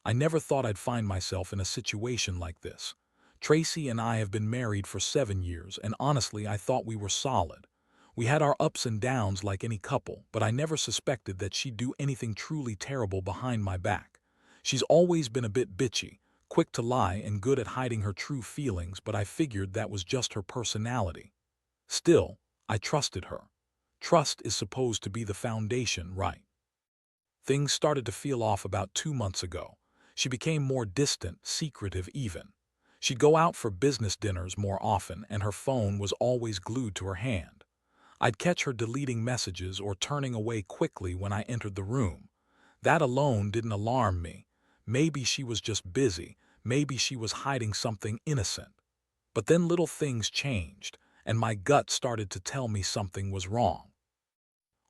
I never thought I'd find myself in a situation like this. Tracy and I have been married for 7 years, and honestly, I thought we were solid. We had our ups and downs like any couple, but I never suspected that she'd do anything truly terrible behind my back. She's always been a bit bitchy, quick to lie and good at hiding her true feelings, but I figured that was just her personality. Still, I trusted her. Trust is supposed to be the foundation, right? Things started to feel off about 2 months ago. She became more distant, secretive even. She'd go out for business dinners more often, and her phone was always glued to her hand. I'd catch her deleting messages or turning away quickly when I entered the room. That alone didn't alarm me. Maybe she was just busy, maybe she was hiding something innocent. But then little things changed, and my gut started to tell me something was wrong.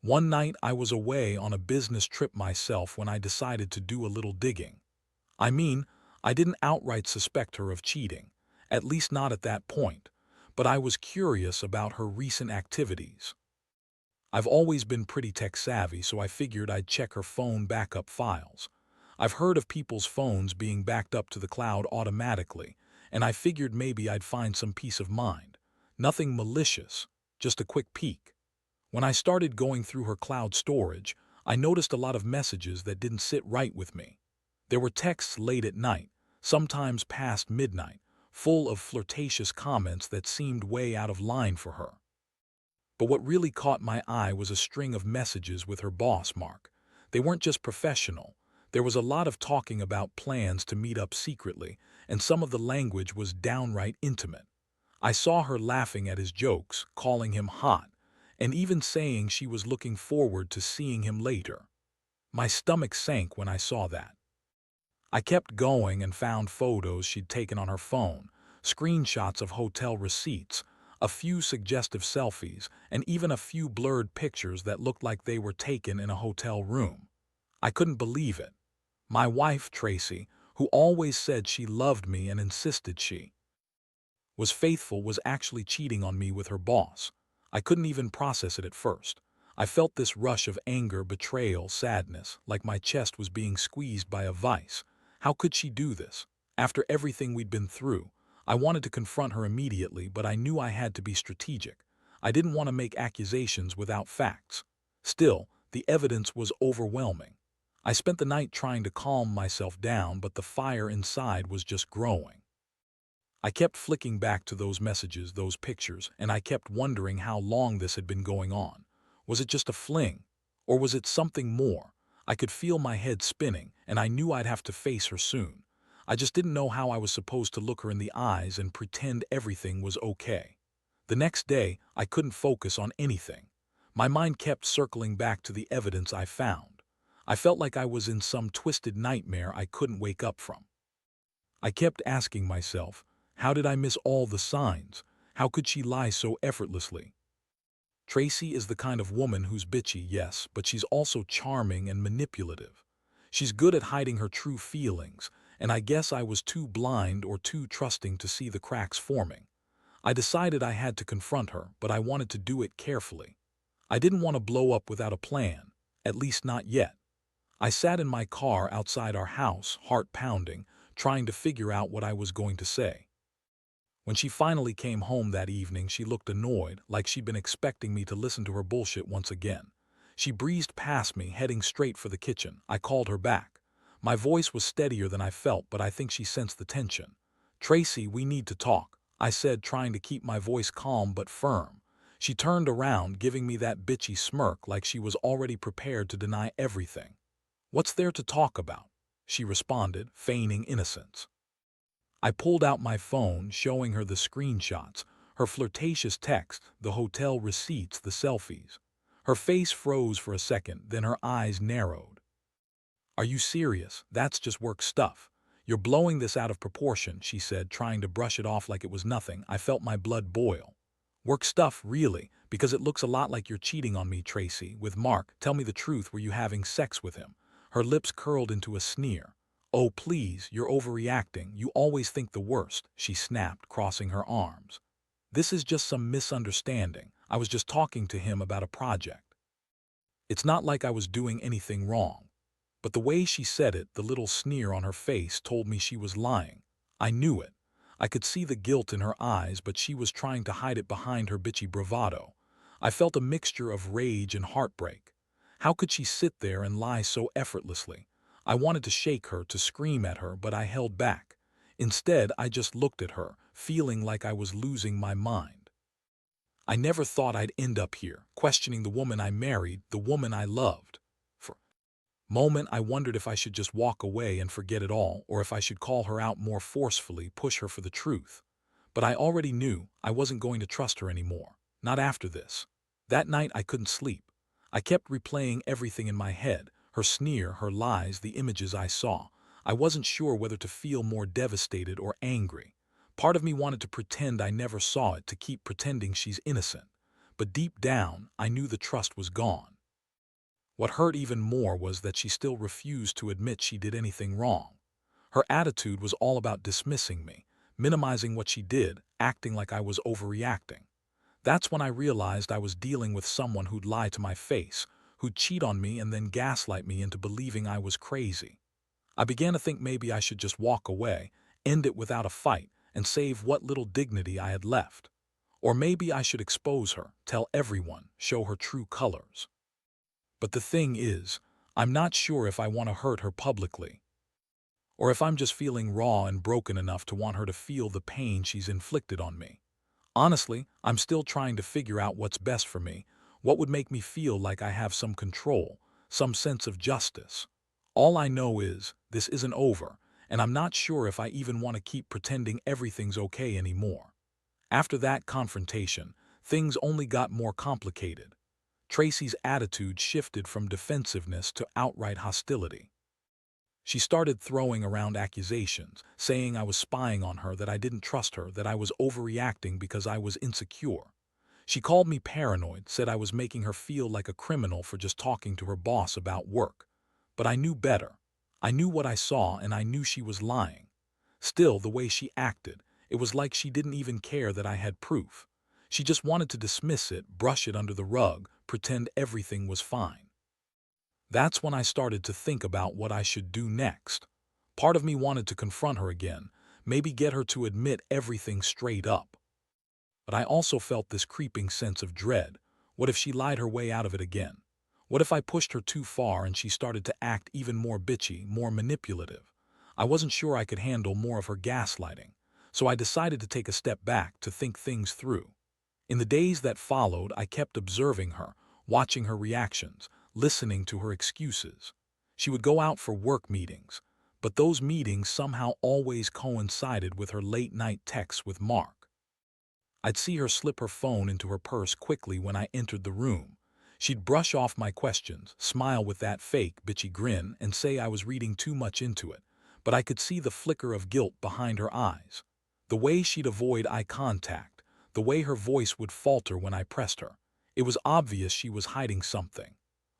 One night I was away on a business trip myself when I decided to do a little digging. I mean, I didn't outright suspect her of cheating, at least not at that point, but I was curious about her recent activities. I've always been pretty tech-savvy, so I figured I'd check her phone backup files. I've heard of people's phones being backed up to the cloud automatically, and I figured maybe I'd find some peace of mind. Nothing malicious, just a quick peek. When I started going through her cloud storage, I noticed a lot of messages that didn't sit right with me. There were texts late at night, sometimes past midnight, full of flirtatious comments that seemed way out of line for her. But what really caught my eye was a string of messages with her boss, Mark. They weren't just professional. There was a lot of talking about plans to meet up secretly, and some of the language was downright intimate. I saw her laughing at his jokes, calling him hot, and even saying she was looking forward to seeing him later. My stomach sank when I saw that. I kept going and found photos she'd taken on her phone, screenshots of hotel receipts, a few suggestive selfies, and even a few blurred pictures that looked like they were taken in a hotel room. I couldn't believe it. My wife, Tracy, who always said she loved me and insisted she was faithful, was actually cheating on me with her boss. I couldn't even process it at first. I felt this rush of anger, betrayal, sadness, like my chest was being squeezed by a vice. How could she do this? After everything we'd been through, I wanted to confront her immediately, but I knew I had to be strategic. I didn't want to make accusations without facts. Still, the evidence was overwhelming. I spent the night trying to calm myself down, but the fire inside was just growing. I kept flicking back to those messages, those pictures, and I kept wondering how long this had been going on. Was it just a fling? Or was it something more? I could feel my head spinning, and I knew I'd have to face her soon. I just didn't know how I was supposed to look her in the eyes and pretend everything was okay. The next day, I couldn't focus on anything. My mind kept circling back to the evidence I found. I felt like I was in some twisted nightmare I couldn't wake up from. I kept asking myself, how did I miss all the signs? How could she lie so effortlessly? Tracy is the kind of woman who's bitchy, yes, but she's also charming and manipulative. She's good at hiding her true feelings, and I guess I was too blind or too trusting to see the cracks forming. I decided I had to confront her, but I wanted to do it carefully. I didn't want to blow up without a plan, at least not yet. I sat in my car outside our house, heart pounding, trying to figure out what I was going to say. When she finally came home that evening, she looked annoyed, like she'd been expecting me to listen to her bullshit once again. She breezed past me, heading straight for the kitchen. I called her back. My voice was steadier than I felt, but I think she sensed the tension. "Tracy, we need to talk," I said, trying to keep my voice calm but firm. She turned around, giving me that bitchy smirk like she was already prepared to deny everything. "What's there to talk about?" she responded, feigning innocence. I pulled out my phone, showing her the screenshots, her flirtatious text, the hotel receipts, the selfies. Her face froze for a second, then her eyes narrowed. "Are you serious? That's just work stuff. You're blowing this out of proportion," she said, trying to brush it off like it was nothing. I felt my blood boil. "Work stuff, really? Because it looks a lot like you're cheating on me, Tracy, with Mark. Tell me the truth, were you having sex with him?" Her lips curled into a sneer. "Oh, please, you're overreacting. You always think the worst," she snapped, crossing her arms. "This is just some misunderstanding. I was just talking to him about a project. It's not like I was doing anything wrong." But the way she said it, the little sneer on her face, told me she was lying. I knew it. I could see the guilt in her eyes, but she was trying to hide it behind her bitchy bravado. I felt a mixture of rage and heartbreak. How could she sit there and lie so effortlessly? I wanted to shake her, to scream at her, but I held back. Instead, I just looked at her, feeling like I was losing my mind. I never thought I'd end up here, questioning the woman I married, the woman I loved. For a moment, I wondered if I should just walk away and forget it all, or if I should call her out more forcefully, push her for the truth. But I already knew I wasn't going to trust her anymore. Not after this. That night, I couldn't sleep. I kept replaying everything in my head, her sneer, her lies, the images I saw. I wasn't sure whether to feel more devastated or angry. Part of me wanted to pretend I never saw it, to keep pretending she's innocent. But deep down, I knew the trust was gone. What hurt even more was that she still refused to admit she did anything wrong. Her attitude was all about dismissing me, minimizing what she did, acting like I was overreacting. That's when I realized I was dealing with someone who'd lie to my face, who'd cheat on me and then gaslight me into believing I was crazy. I began to think maybe I should just walk away, end it without a fight, and save what little dignity I had left. Or maybe I should expose her, tell everyone, show her true colors. But the thing is, I'm not sure if I want to hurt her publicly, or if I'm just feeling raw and broken enough to want her to feel the pain she's inflicted on me. Honestly, I'm still trying to figure out what's best for me, what would make me feel like I have some control, some sense of justice. All I know is, this isn't over, and I'm not sure if I even want to keep pretending everything's okay anymore. After that confrontation, things only got more complicated. Tracy's attitude shifted from defensiveness to outright hostility. She started throwing around accusations, saying I was spying on her, that I didn't trust her, that I was overreacting because I was insecure. She called me paranoid, said I was making her feel like a criminal for just talking to her boss about work. But I knew better. I knew what I saw, and I knew she was lying. Still, the way she acted, it was like she didn't even care that I had proof. She just wanted to dismiss it, brush it under the rug, pretend everything was fine. That's when I started to think about what I should do next. Part of me wanted to confront her again, maybe get her to admit everything straight up. But I also felt this creeping sense of dread. What if she lied her way out of it again? What if I pushed her too far and she started to act even more bitchy, more manipulative? I wasn't sure I could handle more of her gaslighting, so I decided to take a step back to think things through. In the days that followed, I kept observing her, watching her reactions, listening to her excuses. She would go out for work meetings, but those meetings somehow always coincided with her late-night texts with Mark. I'd see her slip her phone into her purse quickly when I entered the room. She'd brush off my questions, smile with that fake, bitchy grin, and say I was reading too much into it, but I could see the flicker of guilt behind her eyes. The way she'd avoid eye contact, the way her voice would falter when I pressed her. It was obvious she was hiding something.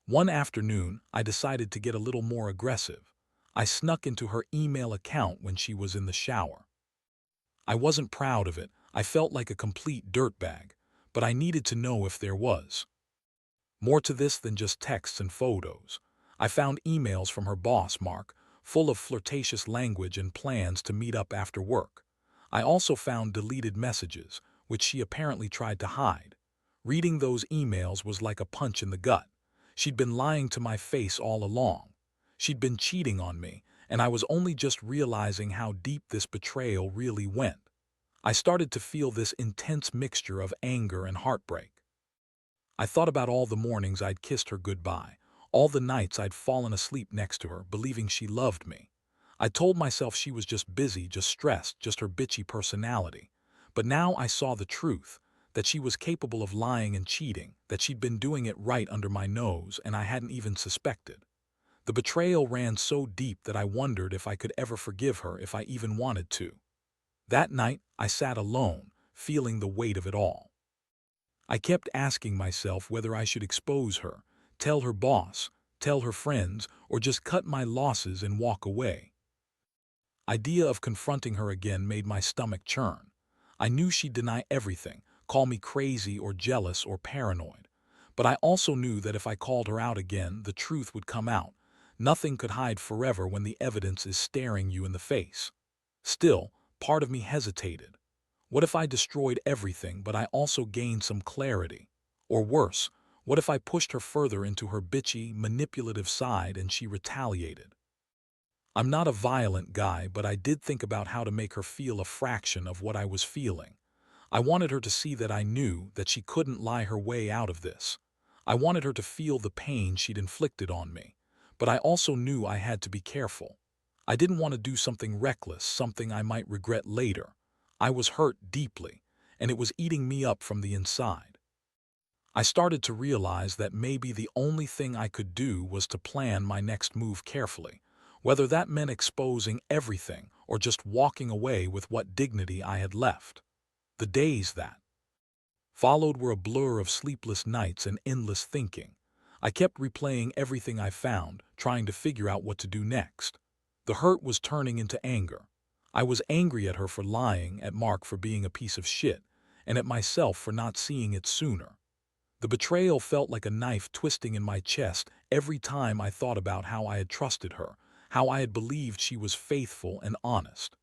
One afternoon, I decided to get a little more aggressive. I snuck into her email account when she was in the shower. I wasn't proud of it. I felt like a complete dirtbag, but I needed to know if there was more to this than just texts and photos. I found emails from her boss, Mark, full of flirtatious language and plans to meet up after work. I also found deleted messages, which she apparently tried to hide. Reading those emails was like a punch in the gut. She'd been lying to my face all along. She'd been cheating on me, and I was only just realizing how deep this betrayal really went. I started to feel this intense mixture of anger and heartbreak. I thought about all the mornings I'd kissed her goodbye, all the nights I'd fallen asleep next to her, believing she loved me. I told myself she was just busy, just stressed, just her bitchy personality. But now I saw the truth, that she was capable of lying and cheating, that she'd been doing it right under my nose and I hadn't even suspected. The betrayal ran so deep that I wondered if I could ever forgive her, if I even wanted to. That night, I sat alone, feeling the weight of it all. I kept asking myself whether I should expose her, tell her boss, tell her friends, or just cut my losses and walk away. Idea of confronting her again made my stomach churn. I knew she'd deny everything, call me crazy or jealous or paranoid. But I also knew that if I called her out again, the truth would come out. Nothing could hide forever when the evidence is staring you in the face. Still, part of me hesitated. What if I destroyed everything, but I also gained some clarity? Or worse, what if I pushed her further into her bitchy, manipulative side and she retaliated? I'm not a violent guy, but I did think about how to make her feel a fraction of what I was feeling. I wanted her to see that I knew that she couldn't lie her way out of this. I wanted her to feel the pain she'd inflicted on me. But I also knew I had to be careful. I didn't want to do something reckless, something I might regret later. I was hurt deeply, and it was eating me up from the inside. I started to realize that maybe the only thing I could do was to plan my next move carefully, whether that meant exposing everything or just walking away with what dignity I had left. The days that followed were a blur of sleepless nights and endless thinking. I kept replaying everything I found, trying to figure out what to do next. The hurt was turning into anger. I was angry at her for lying, at Mark for being a piece of shit, and at myself for not seeing it sooner. The betrayal felt like a knife twisting in my chest every time I thought about how I had trusted her, how I had believed she was faithful and honest.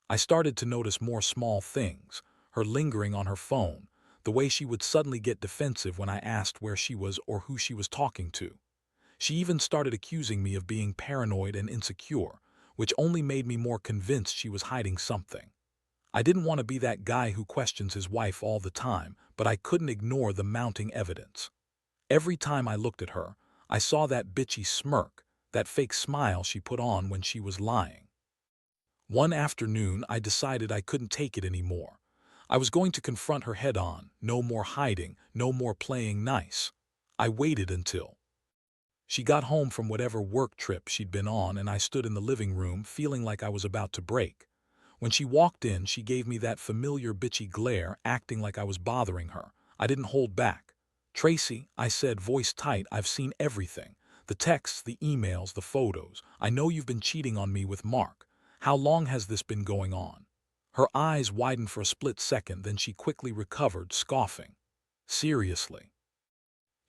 I started to notice more small things, her lingering on her phone, the way she would suddenly get defensive when I asked where she was or who she was talking to. She even started accusing me of being paranoid and insecure, which only made me more convinced she was hiding something. I didn't want to be that guy who questions his wife all the time, but I couldn't ignore the mounting evidence. Every time I looked at her, I saw that bitchy smirk, that fake smile she put on when she was lying. One afternoon, I decided I couldn't take it anymore. I was going to confront her head on, no more hiding, no more playing nice. I waited until she got home from whatever work trip she'd been on, and I stood in the living room feeling like I was about to break. When she walked in, she gave me that familiar bitchy glare, acting like I was bothering her. I didn't hold back. "Tracy," I said, voice tight, "I've seen everything. The texts, the emails, the photos. I know you've been cheating on me with Mark. How long has this been going on?" Her eyes widened for a split second, then she quickly recovered, scoffing. "Seriously?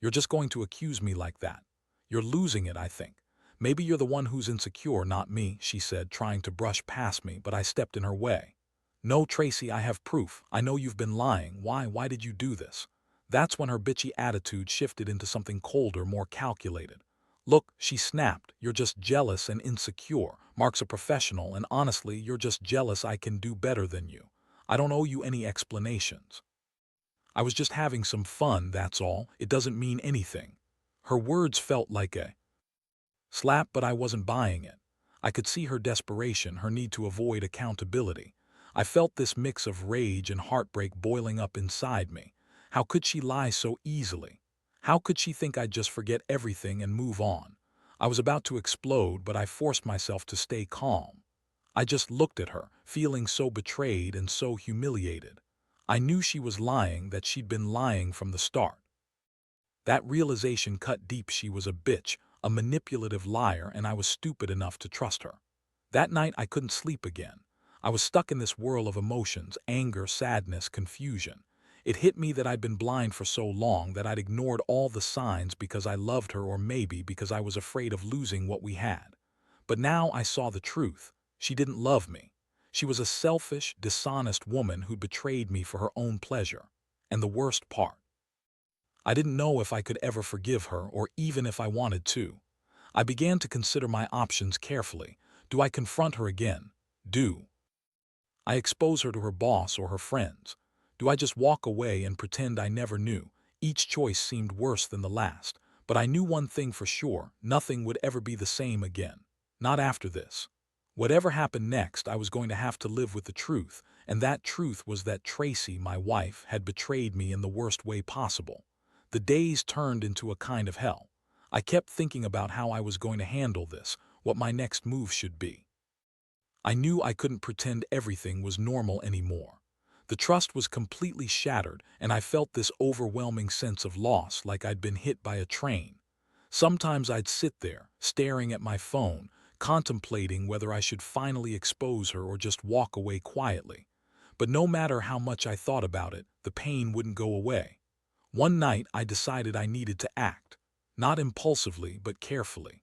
You're just going to accuse me like that? You're losing it, I think. Maybe you're the one who's insecure, not me," she said, trying to brush past me, but I stepped in her way. "No, Tracy, I have proof. I know you've been lying. Why did you do this?" That's when her bitchy attitude shifted into something colder, more calculated. "Look," she snapped, "you're just jealous and insecure. Mark's a professional, and honestly, you're just jealous I can do better than you. I don't owe you any explanations. I was just having some fun, that's all. It doesn't mean anything." Her words felt like a slap, but I wasn't buying it. I could see her desperation, her need to avoid accountability. I felt this mix of rage and heartbreak boiling up inside me. How could she lie so easily? How could she think I'd just forget everything and move on? I was about to explode, but I forced myself to stay calm. I just looked at her, feeling so betrayed and so humiliated. I knew she was lying, that she'd been lying from the start. That realization cut deep. She was a bitch, a manipulative liar, and I was stupid enough to trust her. That night I couldn't sleep again. I was stuck in this whirl of emotions, anger, sadness, confusion. It hit me that I'd been blind for so long, that I'd ignored all the signs because I loved her, or maybe because I was afraid of losing what we had. But now I saw the truth. She didn't love me. She was a selfish, dishonest woman who betrayed me for her own pleasure. And the worst part, I didn't know if I could ever forgive her, or even if I wanted to. I began to consider my options carefully. Do I confront her again? Do I expose her to her boss or her friends? Do I just walk away and pretend I never knew? Each choice seemed worse than the last, but I knew one thing for sure: nothing would ever be the same again. Not after this. Whatever happened next, I was going to have to live with the truth, and that truth was that Tracy, my wife, had betrayed me in the worst way possible. The days turned into a kind of hell. I kept thinking about how I was going to handle this, what my next move should be. I knew I couldn't pretend everything was normal anymore. The trust was completely shattered, and I felt this overwhelming sense of loss, like I'd been hit by a train. Sometimes I'd sit there, staring at my phone, contemplating whether I should finally expose her or just walk away quietly. But no matter how much I thought about it, the pain wouldn't go away. One night I decided I needed to act. Not impulsively, but carefully.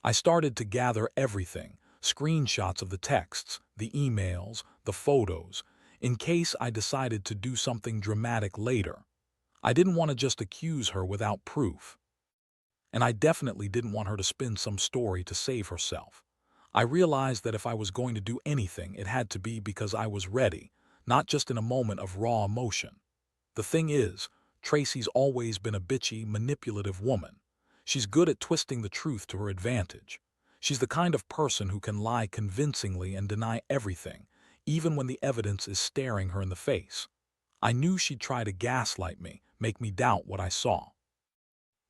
I started to gather everything, screenshots of the texts, the emails, the photos, in case I decided to do something dramatic later. I didn't want to just accuse her without proof. And I definitely didn't want her to spin some story to save herself. I realized that if I was going to do anything, it had to be because I was ready, not just in a moment of raw emotion. The thing is, Tracy's always been a bitchy, manipulative woman. She's good at twisting the truth to her advantage. She's the kind of person who can lie convincingly and deny everything, even when the evidence is staring her in the face. I knew she'd try to gaslight me, make me doubt what I saw.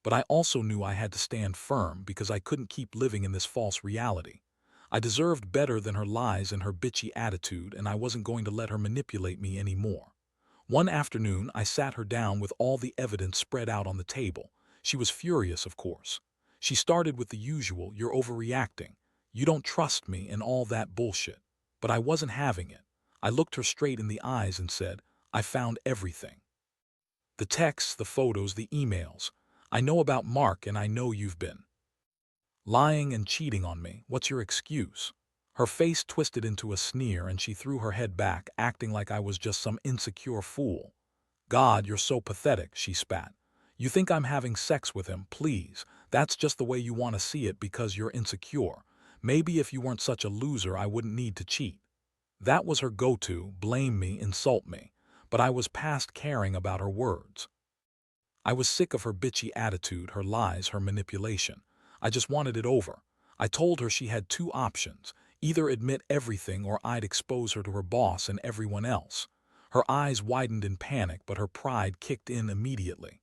But I also knew I had to stand firm because I couldn't keep living in this false reality. I deserved better than her lies and her bitchy attitude, and I wasn't going to let her manipulate me anymore. One afternoon, I sat her down with all the evidence spread out on the table. She was furious, of course. She started with the usual, "You're overreacting. You don't trust me," and all that bullshit. But I wasn't having it. I looked her straight in the eyes and said, "I found everything. The texts, the photos, the emails. I know about Mark, and I know you've been lying and cheating on me. What's your excuse?" Her face twisted into a sneer and she threw her head back, acting like I was just some insecure fool. "God, you're so pathetic," she spat. "You think I'm having sex with him? Please. That's just the way you want to see it because you're insecure. Maybe if you weren't such a loser, I wouldn't need to cheat." That was her go-to, blame me, insult me. But I was past caring about her words. I was sick of her bitchy attitude, her lies, her manipulation. I just wanted it over. I told her she had two options: either admit everything or I'd expose her to her boss and everyone else. Her eyes widened in panic, but her pride kicked in immediately.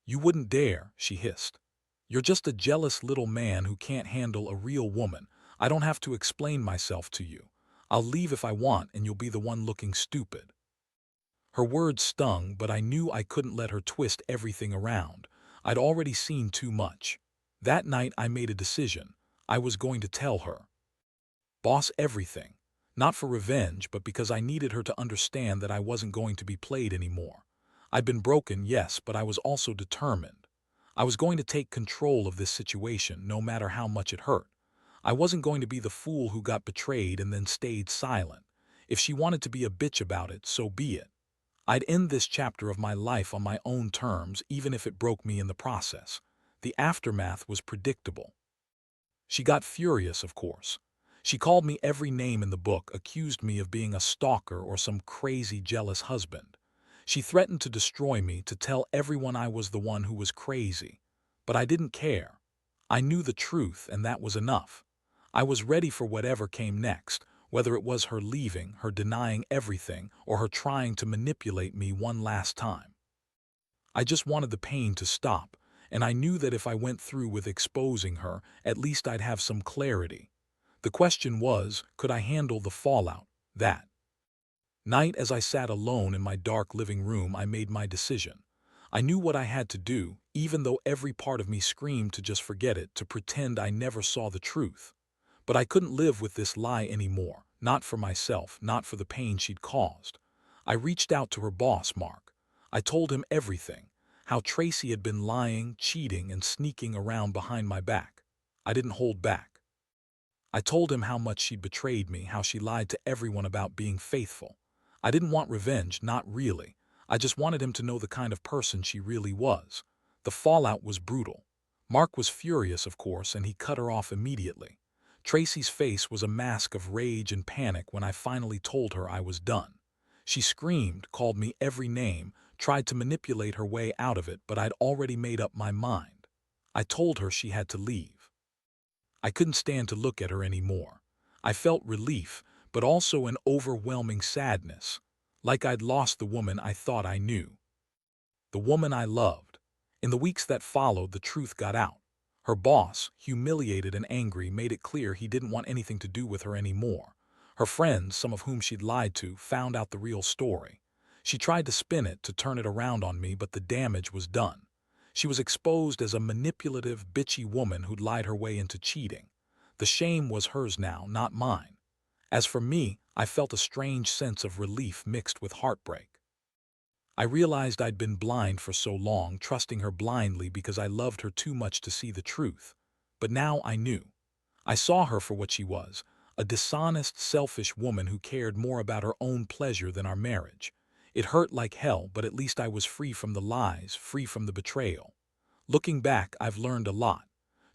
"You wouldn't dare," she hissed. "You're just a jealous little man who can't handle a real woman. I don't have to explain myself to you. I'll leave if I want, and you'll be the one looking stupid." Her words stung, but I knew I couldn't let her twist everything around. I'd already seen too much. That night I made a decision. I was going to tell her. Boss, everything. Not for revenge, but because I needed her to understand that I wasn't going to be played anymore. I'd been broken, yes, but I was also determined. I was going to take control of this situation, no matter how much it hurt. I wasn't going to be the fool who got betrayed and then stayed silent. If she wanted to be a bitch about it, so be it. I'd end this chapter of my life on my own terms, even if it broke me in the process. The aftermath was predictable. She got furious, of course. She called me every name in the book, accused me of being a stalker or some crazy, jealous husband. She threatened to destroy me, to tell everyone I was the one who was crazy. But I didn't care. I knew the truth, and that was enough. I was ready for whatever came next, whether it was her leaving, her denying everything, or her trying to manipulate me one last time. I just wanted the pain to stop, and I knew that if I went through with exposing her, at least I'd have some clarity. The question was, could I handle the fallout? That night, as I sat alone in my dark living room, I made my decision. I knew what I had to do, even though every part of me screamed to just forget it, to pretend I never saw the truth. But I couldn't live with this lie anymore, not for myself, not for the pain she'd caused. I reached out to her boss, Mark. I told him everything, how Tracy had been lying, cheating, and sneaking around behind my back. I didn't hold back. I told him how much she'd betrayed me, how she lied to everyone about being faithful. I didn't want revenge, not really. I just wanted him to know the kind of person she really was. The fallout was brutal. Mark was furious, of course, and he cut her off immediately. Tracy's face was a mask of rage and panic when I finally told her I was done. She screamed, called me every name, tried to manipulate her way out of it, but I'd already made up my mind. I told her she had to leave. I couldn't stand to look at her anymore. I felt relief, but also an overwhelming sadness, like I'd lost the woman I thought I knew. The woman I loved. In the weeks that followed, the truth got out. Her boss, humiliated and angry, made it clear he didn't want anything to do with her anymore. Her friends, some of whom she'd lied to, found out the real story. She tried to spin it, to turn it around on me, but the damage was done. She was exposed as a manipulative, bitchy woman who'd lied her way into cheating. The shame was hers now, not mine. As for me, I felt a strange sense of relief mixed with heartbreak. I realized I'd been blind for so long, trusting her blindly because I loved her too much to see the truth. But now I knew. I saw her for what she was, a dishonest, selfish woman who cared more about her own pleasure than our marriage. It hurt like hell, but at least I was free from the lies, free from the betrayal. Looking back, I've learned a lot.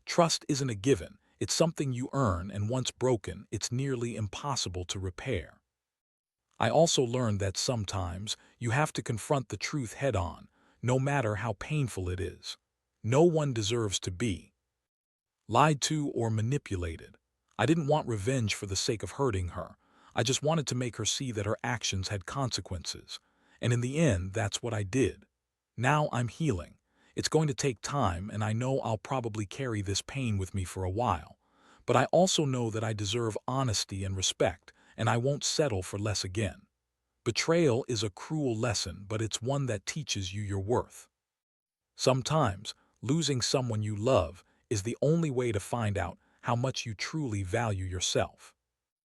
Trust isn't a given, it's something you earn, and once broken, it's nearly impossible to repair. I also learned that sometimes you have to confront the truth head-on, no matter how painful it is. No one deserves to be lied to or manipulated. I didn't want revenge for the sake of hurting her. I just wanted to make her see that her actions had consequences. And in the end, that's what I did. Now I'm healing. It's going to take time, and I know I'll probably carry this pain with me for a while. But I also know that I deserve honesty and respect, and I won't settle for less again. Betrayal is a cruel lesson, but it's one that teaches you your worth. Sometimes, losing someone you love is the only way to find out how much you truly value yourself.